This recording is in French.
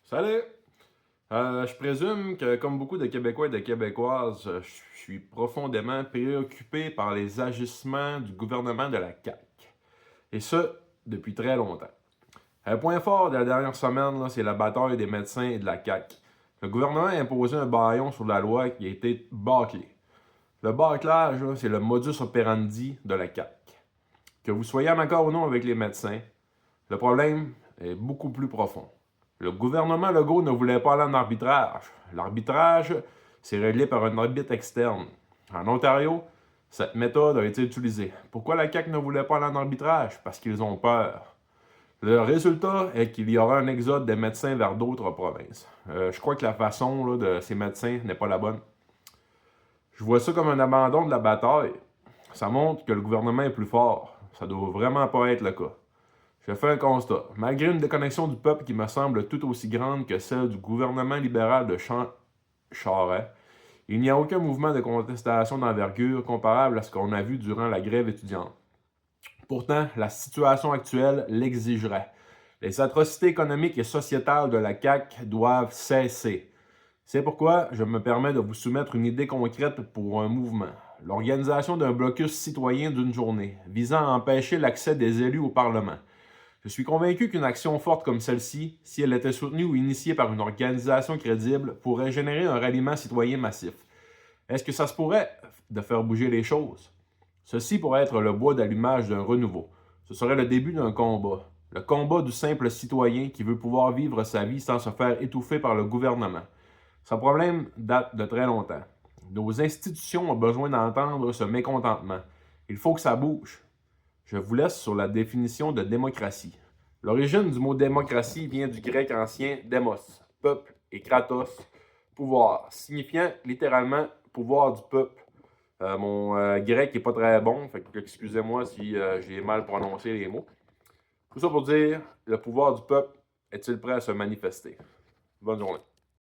Salut! Je présume que, comme beaucoup de Québécois et de Québécoises, je suis profondément préoccupé par les agissements du gouvernement de la CAQ. Et ce, depuis très longtemps. Un point fort de la dernière semaine, là, c'est la bataille des médecins et de la CAQ. Le gouvernement a imposé un bâillon sur la loi qui a été bâclé. Le bâclage, là, c'est le modus operandi de la CAQ. Que vous soyez en accord ou non avec les médecins, le problème est beaucoup plus profond. Le gouvernement Legault ne voulait pas aller en arbitrage. L'arbitrage, c'est réglé par un arbitre externe. En Ontario, cette méthode a été utilisée. Pourquoi la CAQ ne voulait pas aller en arbitrage? Parce qu'ils ont peur. Le résultat est qu'il y aura un exode des médecins vers d'autres provinces. Je crois que la façon là, de ces médecins n'est pas la bonne. Je vois ça comme un abandon de la bataille. Ça montre que le gouvernement est plus fort. Ça doit vraiment pas être le cas. Je fais un constat. Malgré une déconnexion du peuple qui me semble tout aussi grande que celle du gouvernement libéral de Charest, il n'y a aucun mouvement de contestation d'envergure comparable à ce qu'on a vu durant la grève étudiante. Pourtant, la situation actuelle l'exigerait. Les atrocités économiques et sociétales de la CAQ doivent cesser. C'est pourquoi je me permets de vous soumettre une idée concrète pour un mouvement. L'organisation d'un blocus citoyen d'une journée, visant à empêcher l'accès des élus au Parlement. Je suis convaincu qu'une action forte comme celle-ci, si elle était soutenue ou initiée par une organisation crédible, pourrait générer un ralliement citoyen massif. Est-ce que ça se pourrait de faire bouger les choses? Ceci pourrait être le bois d'allumage d'un renouveau. Ce serait le début d'un combat. Le combat du simple citoyen qui veut pouvoir vivre sa vie sans se faire étouffer par le gouvernement. Ce problème date de très longtemps. Nos institutions ont besoin d'entendre ce mécontentement. Il faut que ça bouge. Je vous laisse sur la définition de démocratie. L'origine du mot démocratie vient du grec ancien démos, peuple, et kratos, pouvoir, signifiant littéralement pouvoir du peuple. Mon grec n'est pas très bon, fait que excusez-moi si j'ai mal prononcé les mots. Tout ça pour dire, le pouvoir du peuple est-il prêt à se manifester? Bonne journée.